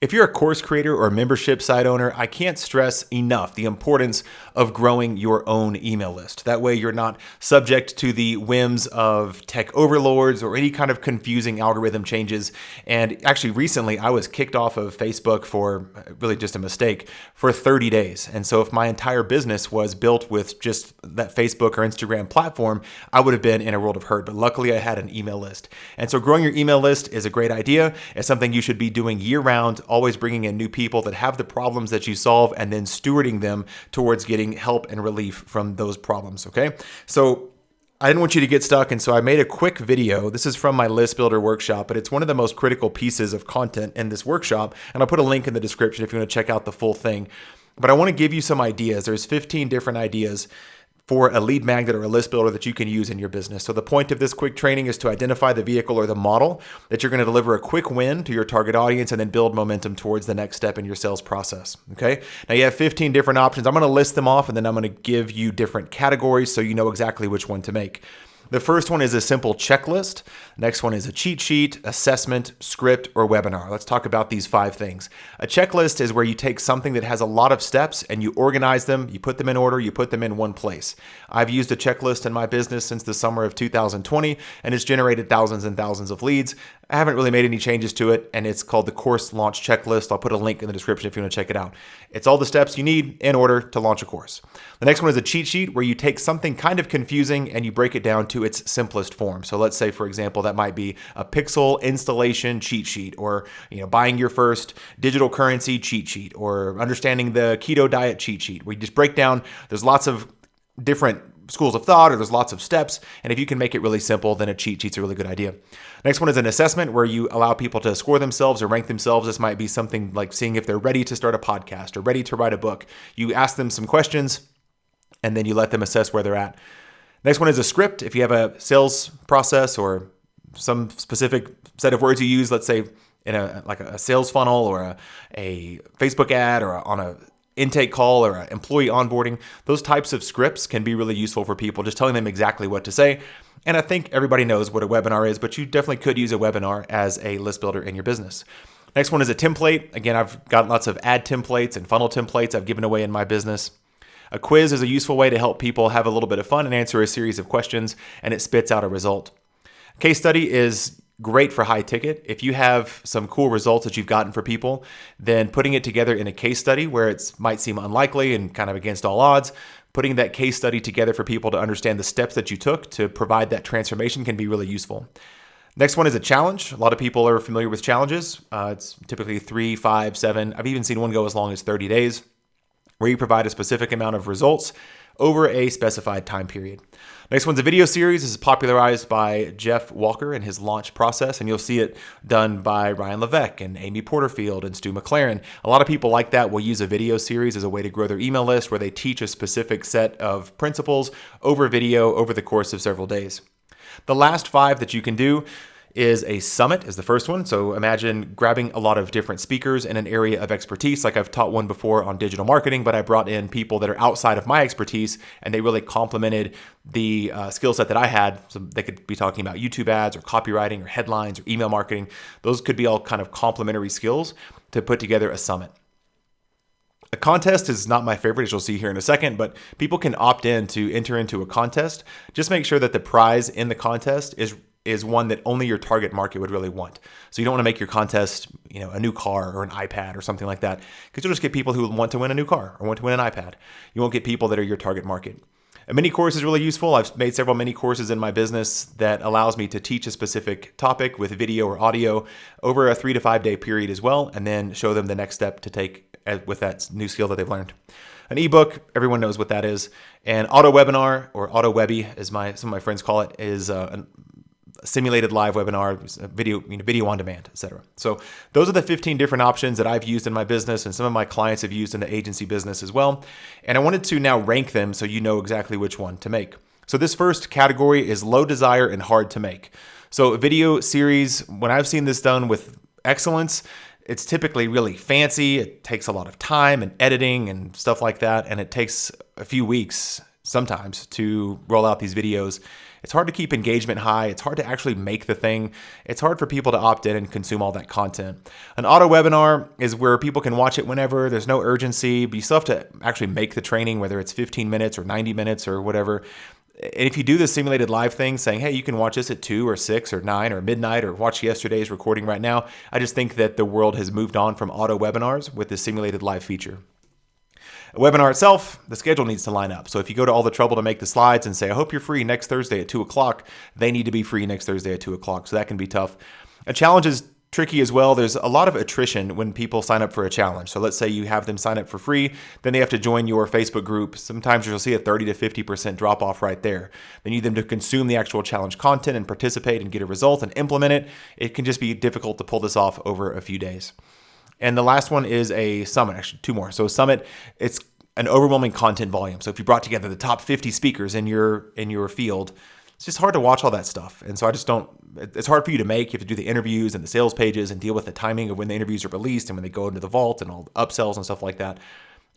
If you're a course creator or a membership site owner, I can't stress enough the importance of growing your own email list. That way you're not subject to the whims of tech overlords or any kind of confusing algorithm changes. And actually recently I was kicked off of Facebook for really just a mistake for 30 days. And so if my entire business was built with just that Facebook or Instagram platform, I would have been in a world of hurt. But luckily I had an email list. And so growing your email list is a great idea. It's something you should be doing year round, always bringing in new people that have the problems that you solve and then stewarding them towards getting help and relief from those problems, okay? So I didn't want you to get stuck, and so I made a quick video. This is from my List Builder workshop, but it's one of the most critical pieces of content in this workshop, and I'll put a link in the description if you want to check out the full thing. But I want to give you some ideas. There's 15 different ideas for a lead magnet or a list builder that you can use in your business. So the point of this quick training is to identify the vehicle or the model that you're going to deliver a quick win to your target audience and then build momentum towards the next step in your sales process. Okay. Now you have 15 different options. I'm going to list them off and then I'm going to give you different categories so you know exactly which one to make. The first one is a simple checklist. Next one is a cheat sheet, assessment, script, or webinar. Let's talk about these 5 things. A checklist is where you take something that has a lot of steps and you organize them, you put them in order, you put them in one place. I've used a checklist in my business since the summer of 2020, and it's generated thousands and thousands of leads. I haven't really made any changes to it, and it's called the Course Launch Checklist. I'll put a link in the description if you want to check it out. It's all the steps you need in order to launch a course. The next one is a cheat sheet where you take something kind of confusing and you break it down to its simplest form. So let's say, for example, that might be a pixel installation cheat sheet, or buying your first digital currency cheat sheet, or understanding the keto diet cheat sheet, where you just break down, there's lots of different schools of thought, or there's lots of steps, and if you can make it really simple, then a cheat sheet's a really good idea. Next one is an assessment where you allow people to score themselves or rank themselves. This might be something like seeing if they're ready to start a podcast or ready to write a book. You ask them some questions and then you let them assess where they're at. Next one is a script. If you have a sales process or some specific set of words you use, let's say in a sales funnel or a Facebook ad or on a intake call or employee onboarding, those types of scripts can be really useful for people, just telling them exactly what to say. And I think everybody knows what a webinar is, but you definitely could use a webinar as a list builder in your business. Next one is a template. Again, I've got lots of ad templates and funnel templates I've given away in my business. A quiz is a useful way to help people have a little bit of fun and answer a series of questions, and it spits out a result. Case study is great for high ticket. If you have some cool results that you've gotten for people, then putting it together in a case study where it might seem unlikely and kind of against all odds, putting that case study together for people to understand the steps that you took to provide that transformation can be really useful. Next one is a challenge. A lot of people are familiar with challenges. It's typically 3, 5, 7. I've even seen one go as long as 30 days, where you provide a specific amount of results over a specified time period. Next one's a video series. This is popularized by Jeff Walker and his launch process, and you'll see it done by Ryan Levesque and Amy Porterfield and Stu McLaren. A lot of people like that will use a video series as a way to grow their email list, where they teach a specific set of principles over video over the course of several days. The last 5 that you can do is a summit is the first one. So imagine grabbing a lot of different speakers in an area of expertise. Like I've taught one before on digital marketing, but I brought in people that are outside of my expertise and they really complemented the skill set that I had. So they could be talking about YouTube ads or copywriting or headlines or email marketing. Those could be all kind of complementary skills to put together a summit. A contest is not my favorite, as you'll see here in a second, but people can opt in to enter into a contest. Just make sure that the prize in the contest is one that only your target market would really want. So you don't want to make your contest, a new car or an iPad or something like that, because you'll just get people who want to win a new car or want to win an iPad. You won't get people that are your target market. A mini course is really useful. I've made several mini courses in my business that allows me to teach a specific topic with video or audio over a 3 to 5 day period as well, and then show them the next step to take with that new skill that they've learned. An ebook, everyone knows what that is. An auto webinar, or auto webby, as some of my friends call it, is a simulated live webinar, video on demand, etc. So those are the 15 different options that I've used in my business, and some of my clients have used in the agency business as well. And I wanted to now rank them so you know exactly which one to make. So this first category is low desire and hard to make. So a video series, when I've seen this done with excellence, it's typically really fancy. It takes a lot of time and editing and stuff like that, and it takes a few weeks sometimes to roll out these videos. It's hard to keep engagement high. It's hard to actually make the thing. It's hard for people to opt in and consume all that content. An auto webinar is where people can watch it whenever. There's no urgency, but you still have to actually make the training, whether it's 15 minutes or 90 minutes or whatever. And if you do the simulated live thing saying, hey, you can watch this at 2 or 6 or 9 or midnight or watch yesterday's recording right now, I just think that the world has moved on from auto webinars with the simulated live feature. A webinar itself, the schedule needs to line up. So if you go to all the trouble to make the slides and say, I hope you're free next Thursday at 2 o'clock, they need to be free next Thursday at 2 o'clock. So that can be tough. A challenge is tricky as well. There's a lot of attrition when people sign up for a challenge. So let's say you have them sign up for free, then they have to join your Facebook group. Sometimes you'll see a 30 to 50% drop off right there. They need them to consume the actual challenge content and participate and get a result and implement it. It can just be difficult to pull this off over a few days. And the last one is a summit, actually 2 more. So a summit, it's an overwhelming content volume. So if you brought together the top 50 speakers in your field, it's just hard to watch all that stuff. And so it's hard for you to make. You have to do the interviews and the sales pages and deal with the timing of when the interviews are released and when they go into the vault and all the upsells and stuff like that.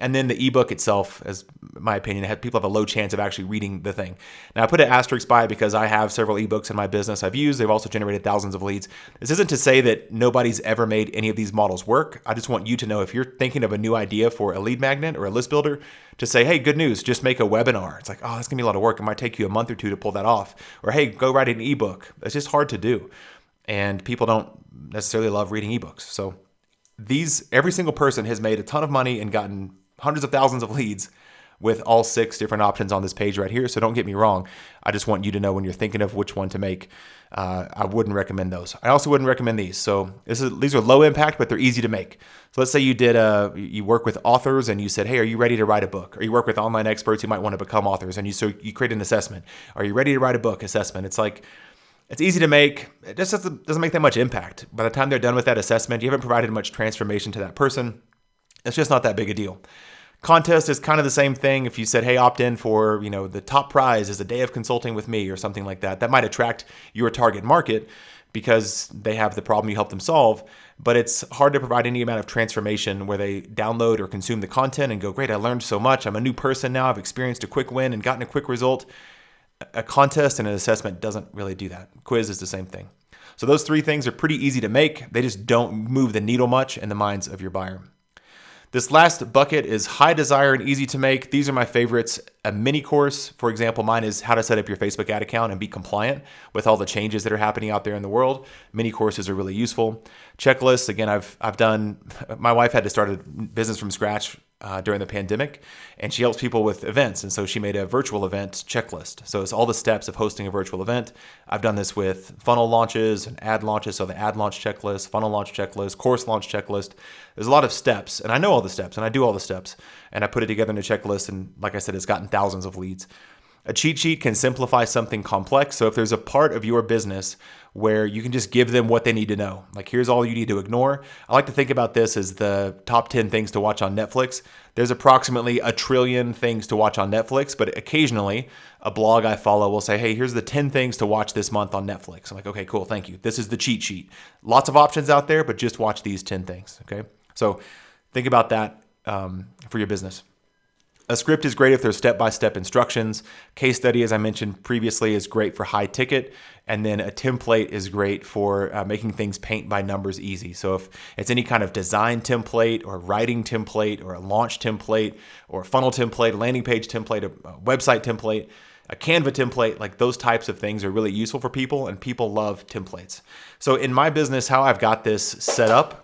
And then the ebook itself, as my opinion, people have a low chance of actually reading the thing. Now, I put an asterisk by it because I have several ebooks in my business I've used. They've also generated thousands of leads. This isn't to say that nobody's ever made any of these models work. I just want you to know if you're thinking of a new idea for a lead magnet or a list builder, to say, hey, good news, just make a webinar. It's like, oh, that's going to be a lot of work. It might take you a month or 2 to pull that off. Or, hey, go write an ebook. It's just hard to do. And people don't necessarily love reading ebooks. So every single person has made a ton of money and gotten hundreds of thousands of leads with all 6 different options on this page right here. So don't get me wrong. I just want you to know when you're thinking of which one to make. I wouldn't recommend those. I also wouldn't recommend these. So these are low impact, but they're easy to make. So let's say you work with authors and you said, hey, are you ready to write a book? Or you work with online experts who might want to become authors, and you create an assessment. Are you ready to write a book assessment? It's easy to make. It just doesn't make that much impact. By the time they're done with that assessment, you haven't provided much transformation to that person. It's just not that big a deal. Contest is kind of the same thing. If you said, hey, opt in for, the top prize is a day of consulting with me or something like that, that might attract your target market because they have the problem you help them solve. But it's hard to provide any amount of transformation where they download or consume the content and go, great, I learned so much. I'm a new person now. I've experienced a quick win and gotten a quick result. A contest and an assessment doesn't really do that. Quiz is the same thing. So those 3 things are pretty easy to make. They just don't move the needle much in the minds of your buyer. This last bucket is high desire and easy to make. These are my favorites. A mini course, for example, mine is how to set up your Facebook ad account and be compliant with all the changes that are happening out there in the world. Mini courses are really useful. Checklists, again, I've done, my wife had to start a business from scratch during the pandemic, and she helps people with events. And so she made a virtual event checklist. So it's all the steps of hosting a virtual event. I've done this with funnel launches and ad launches. So the ad launch checklist, funnel launch checklist, course launch checklist. There's a lot of steps, and I know all the steps and I do all the steps, and I put it together in a checklist. And like I said, it's gotten thousands of leads. A cheat sheet can simplify something complex. So if there's a part of your business where you can just give them what they need to know, like here's all you need to ignore. I like to think about this as the top 10 things to watch on Netflix. There's approximately 1 trillion things to watch on Netflix, but occasionally a blog I follow will say, hey, here's the 10 things to watch this month on Netflix. I'm like, okay, cool, thank you. This is the cheat sheet. Lots of options out there, but just watch these 10 things, okay? So think about that for your business. A script is great if there's step-by-step instructions. Case study, as I mentioned previously, is great for high ticket. And then a template is great for making things paint by numbers easy. So if it's any kind of design template or writing template or a launch template or a funnel template, a landing page template, a website template, a Canva template, like those types of things are really useful for people, and people love templates. So in my business, how I've got this set up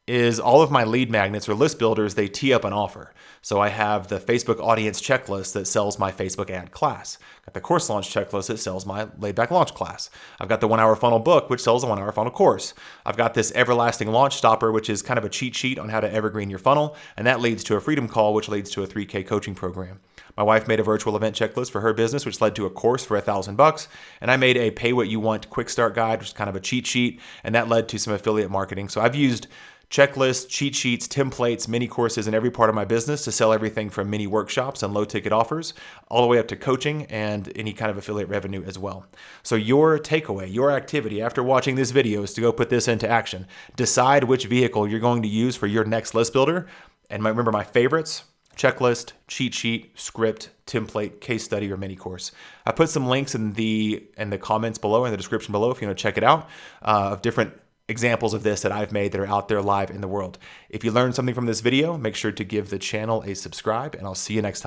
is all of my lead magnets or list builders, they tee up an offer. So I have the Facebook audience checklist that sells my Facebook ad class. Got the course launch checklist that sells my laid back launch class. I've got the 1 hour funnel book, which sells a 1 hour funnel course. I've got this everlasting launch stopper, which is kind of a cheat sheet on how to evergreen your funnel. And that leads to a freedom call, which leads to a 3K coaching program. My wife made a virtual event checklist for her business, which led to a course for $1,000. And I made a pay what you want quick start guide, which is kind of a cheat sheet. And that led to some affiliate marketing. So I've used checklists, cheat sheets, templates, mini courses in every part of my business to sell everything from mini workshops and low ticket offers all the way up to coaching and any kind of affiliate revenue as well. So your takeaway, your activity after watching this video is to go put this into action. Decide which vehicle you're going to use for your next list builder. And remember my favorites: checklist, cheat sheet, script, template, case study, or mini course. I put some links in the comments below, in the description below, if you want to check it out, of different examples of this that I've made that are out there live in the world. If you learned something from this video, make sure to give the channel a subscribe, and I'll see you next time.